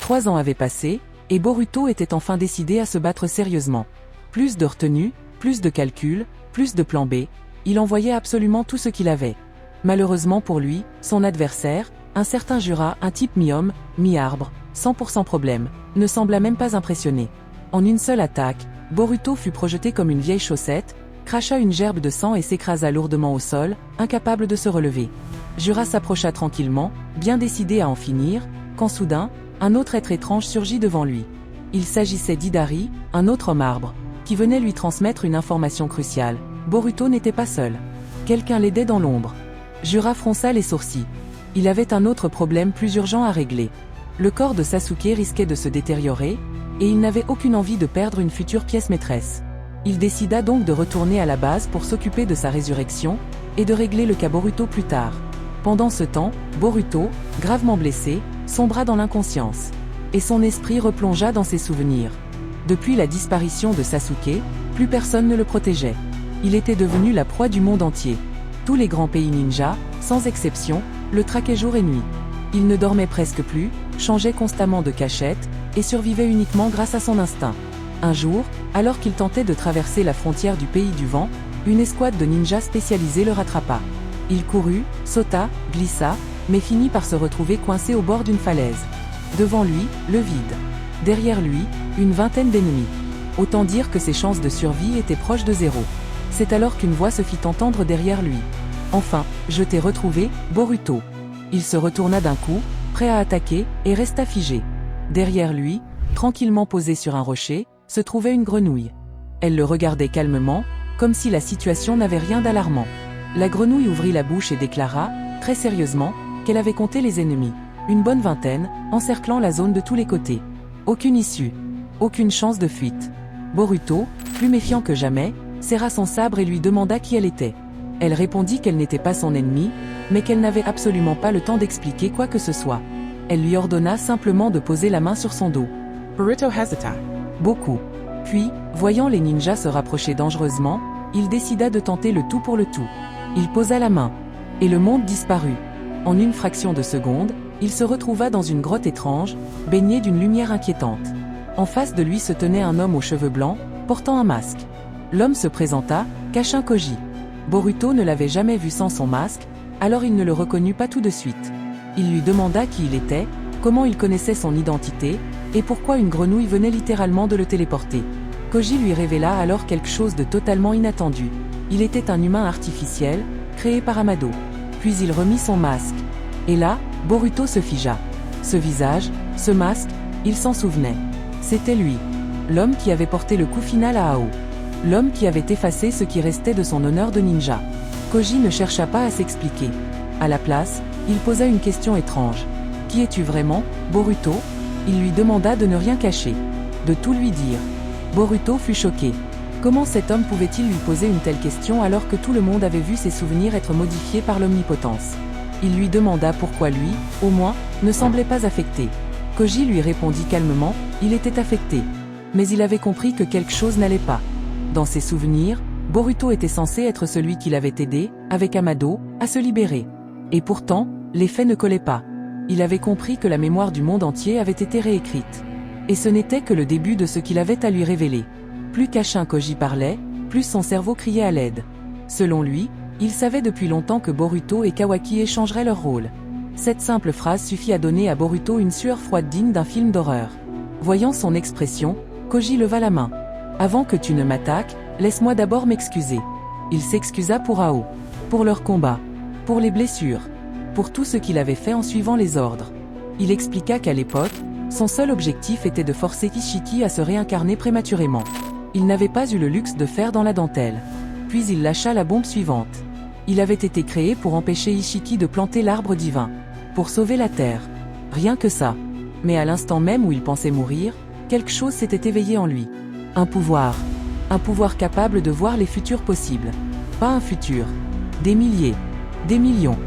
3 ans avaient passé, et Boruto était enfin décidé à se battre sérieusement. Plus de retenue, plus de calculs, plus de plan B, il envoyait absolument tout ce qu'il avait. Malheureusement pour lui, son adversaire, un certain Jura, un type mi-homme, mi-arbre, 100% problème, ne sembla même pas impressionné. En une seule attaque, Boruto fut projeté comme une vieille chaussette, cracha une gerbe de sang et s'écrasa lourdement au sol, incapable de se relever. Jura s'approcha tranquillement, bien décidé à en finir, quand soudain, un autre être étrange surgit devant lui. Il s'agissait d'Hidari, un autre homme arbre, qui venait lui transmettre une information cruciale. Boruto n'était pas seul. Quelqu'un l'aidait dans l'ombre. Jura fronça les sourcils. Il avait un autre problème plus urgent à régler. Le corps de Sasuke risquait de se détériorer, et il n'avait aucune envie de perdre une future pièce maîtresse. Il décida donc de retourner à la base pour s'occuper de sa résurrection, et de régler le cas Boruto plus tard. Pendant ce temps, Boruto, gravement blessé, sombra dans l'inconscience. Et son esprit replongea dans ses souvenirs. Depuis la disparition de Sasuke, plus personne ne le protégeait. Il était devenu la proie du monde entier. Tous les grands pays ninja, sans exception, le traquaient jour et nuit. Il ne dormait presque plus, changeait constamment de cachette, et survivait uniquement grâce à son instinct. Un jour, alors qu'il tentait de traverser la frontière du pays du vent, une escouade de ninjas spécialisés le rattrapa. Il courut, sauta, glissa, mais finit par se retrouver coincé au bord d'une falaise. Devant lui, le vide. Derrière lui, une vingtaine d'ennemis. Autant dire que ses chances de survie étaient proches de zéro. C'est alors qu'une voix se fit entendre derrière lui. « Enfin, je t'ai retrouvé, Boruto !» Il se retourna d'un coup, prêt à attaquer, et resta figé. Derrière lui, tranquillement posée sur un rocher, se trouvait une grenouille. Elle le regardait calmement, comme si la situation n'avait rien d'alarmant. La grenouille ouvrit la bouche et déclara, très sérieusement, qu'elle avait compté les ennemis. Une bonne vingtaine, encerclant la zone de tous les côtés. Aucune issue. Aucune chance de fuite. Boruto, plus méfiant que jamais, serra son sabre et lui demanda qui elle était. Elle répondit qu'elle n'était pas son ennemie, mais qu'elle n'avait absolument pas le temps d'expliquer quoi que ce soit. Elle lui ordonna simplement de poser la main sur son dos. Boruto hesita. Beaucoup. Puis, voyant les ninjas se rapprocher dangereusement, il décida de tenter le tout pour le tout. Il posa la main. Et le monde disparut. En une fraction de seconde, il se retrouva dans une grotte étrange, baignée d'une lumière inquiétante. En face de lui se tenait un homme aux cheveux blancs, portant un masque. L'homme se présenta, Kashin Koji. Boruto ne l'avait jamais vu sans son masque, alors il ne le reconnut pas tout de suite. Il lui demanda qui il était, comment il connaissait son identité, et pourquoi une grenouille venait littéralement de le téléporter. Koji lui révéla alors quelque chose de totalement inattendu. Il était un humain artificiel, créé par Amado. Puis il remit son masque. Et là, Boruto se figea. Ce visage, ce masque, il s'en souvenait. C'était lui. L'homme qui avait porté le coup final à Ao. L'homme qui avait effacé ce qui restait de son honneur de ninja. Koji ne chercha pas à s'expliquer. À la place, il posa une question étrange. « Qui es-tu vraiment, Boruto ?» Il lui demanda de ne rien cacher. De tout lui dire. Boruto fut choqué. Comment cet homme pouvait-il lui poser une telle question alors que tout le monde avait vu ses souvenirs être modifiés par l'omnipotence? Il lui demanda pourquoi lui, au moins, ne semblait pas affecté. Koji lui répondit calmement, il était affecté. Mais il avait compris que quelque chose n'allait pas. Dans ses souvenirs, Boruto était censé être celui qui l'avait aidé, avec Amado, à se libérer. Et pourtant, les faits ne collaient pas. Il avait compris que la mémoire du monde entier avait été réécrite. Et ce n'était que le début de ce qu'il avait à lui révéler. Plus Kashin Koji parlait, plus son cerveau criait à l'aide. Selon lui, il savait depuis longtemps que Boruto et Kawaki échangeraient leur rôle. Cette simple phrase suffit à donner à Boruto une sueur froide digne d'un film d'horreur. Voyant son expression, Koji leva la main. « Avant que tu ne m'attaques, laisse-moi d'abord m'excuser. » Il s'excusa pour Ao. Pour leur combat. Pour les blessures. Pour tout ce qu'il avait fait en suivant les ordres. Il expliqua qu'à l'époque, son seul objectif était de forcer Ishiki à se réincarner prématurément. Il n'avait pas eu le luxe de faire dans la dentelle. Puis il lâcha la bombe suivante. Il avait été créé pour empêcher Ishiki de planter l'arbre divin. Pour sauver la Terre. Rien que ça. Mais à l'instant même où il pensait mourir, quelque chose s'était éveillé en lui. Un pouvoir. Un pouvoir capable de voir les futurs possibles. Pas un futur. Des milliers. Des millions.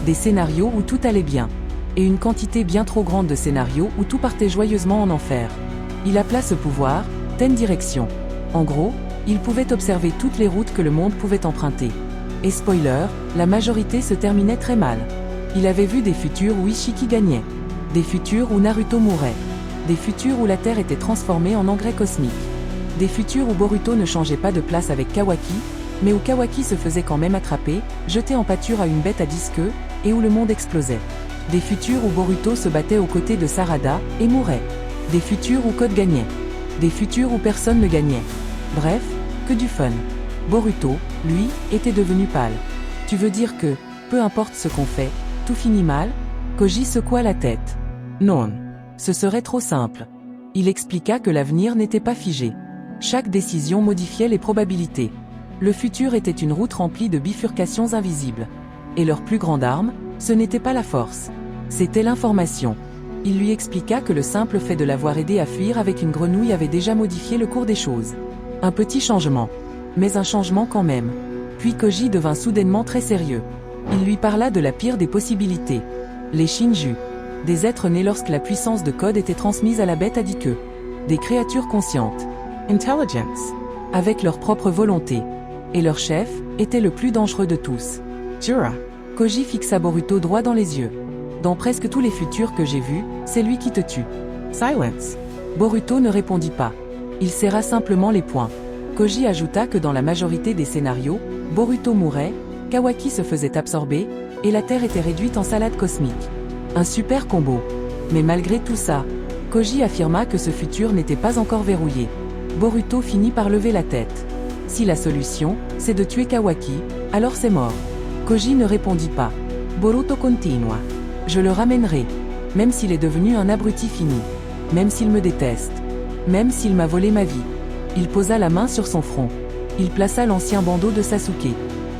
Des scénarios où tout allait bien. Et une quantité bien trop grande de scénarios où tout partait joyeusement en enfer. Il appela ce pouvoir, Ten Direction. En gros, il pouvait observer toutes les routes que le monde pouvait emprunter. Et spoiler, la majorité se terminait très mal. Il avait vu des futurs où Ishiki gagnait. Des futurs où Naruto mourait. Des futurs où la Terre était transformée en engrais cosmique. Des futurs où Boruto ne changeait pas de place avec Kawaki, mais où Kawaki se faisait quand même attraper, jeté en pâture à une bête à 10 queues, et où le monde explosait. Des futurs où Boruto se battait aux côtés de Sarada, et mourait. Des futurs où Code gagnait. Des futurs où personne ne gagnait. Bref, que du fun. Boruto, lui, était devenu pâle. Tu veux dire que, peu importe ce qu'on fait, tout finit mal? Koji secoua la tête. Non. Ce serait trop simple. Il expliqua que l'avenir n'était pas figé. Chaque décision modifiait les probabilités. Le futur était une route remplie de bifurcations invisibles. Et leur plus grande arme, ce n'était pas la force. C'était l'information. Il lui expliqua que le simple fait de l'avoir aidé à fuir avec une grenouille avait déjà modifié le cours des choses. Un petit changement. Mais un changement quand même. Puis Koji devint soudainement très sérieux. Il lui parla de la pire des possibilités. Les Shinju. Des êtres nés lorsque la puissance de Code était transmise à la bête à 10 queues. Des créatures conscientes. Intelligence. Avec leur propre volonté. Et leur chef était le plus dangereux de tous. Jura. Koji fixa Boruto droit dans les yeux. Dans presque tous les futurs que j'ai vus, c'est lui qui te tue. Silence. Boruto ne répondit pas. Il serra simplement les poings. Koji ajouta que dans la majorité des scénarios, Boruto mourait, Kawaki se faisait absorber, et la Terre était réduite en salade cosmique. Un super combo. Mais malgré tout ça, Koji affirma que ce futur n'était pas encore verrouillé. Boruto finit par lever la tête. Si la solution, c'est de tuer Kawaki, alors c'est mort. Koji ne répondit pas. Boruto continua. Je le ramènerai. Même s'il est devenu un abruti fini. Même s'il me déteste. Même s'il m'a volé ma vie. Il posa la main sur son front. Il plaça l'ancien bandeau de Sasuke.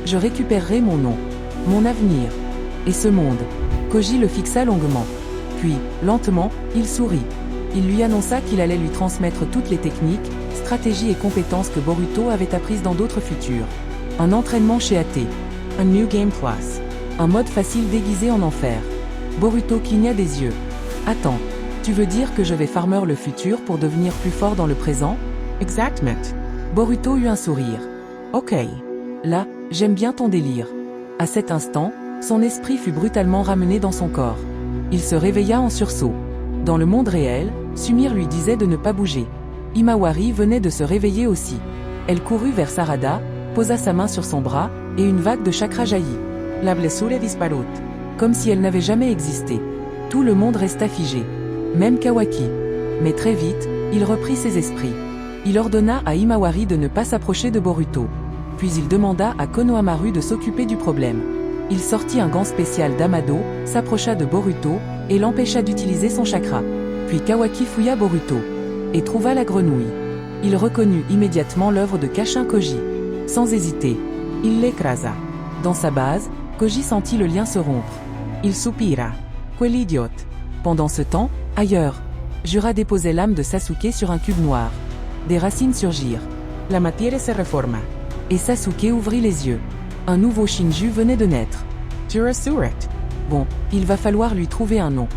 Je récupérerai mon nom. Mon avenir. Et ce monde. Koji le fixa longuement. Puis, lentement, il sourit. Il lui annonça qu'il allait lui transmettre toutes les techniques, stratégies et compétences que Boruto avait apprises dans d'autres futurs. Un entraînement chez AT. Un New Game Plus. Un mode facile déguisé en enfer. Boruto cligna des yeux. Attends, tu veux dire que je vais farmer le futur pour devenir plus fort dans le présent? Exactement. Boruto eut un sourire. Ok. Là, j'aime bien ton délire. À cet instant, son esprit fut brutalement ramené dans son corps. Il se réveilla en sursaut. Dans le monde réel, Sumire lui disait de ne pas bouger. Himawari venait de se réveiller aussi. Elle courut vers Sarada, posa sa main sur son bras, et une vague de chakra jaillit. La blessure disparut. Comme si elle n'avait jamais existé. Tout le monde resta figé. Même Kawaki. Mais très vite, il reprit ses esprits. Il ordonna à Himawari de ne pas s'approcher de Boruto. Puis il demanda à Konohamaru de s'occuper du problème. Il sortit un gant spécial d'Amado, s'approcha de Boruto, et l'empêcha d'utiliser son chakra. Puis Kawaki fouilla Boruto. Et trouva la grenouille. Il reconnut immédiatement l'œuvre de Kashin Koji. Sans hésiter, il l'écrasa. Dans sa base, Koji sentit le lien se rompre. Il soupira. Quell'idiote. Pendant ce temps, ailleurs, Jura déposait l'âme de Sasuke sur un cube noir. Des racines surgirent. La matière se reforma. Et Sasuke ouvrit les yeux. Un nouveau Shinju venait de naître. Jura Suret. Bon, il va falloir lui trouver un nom.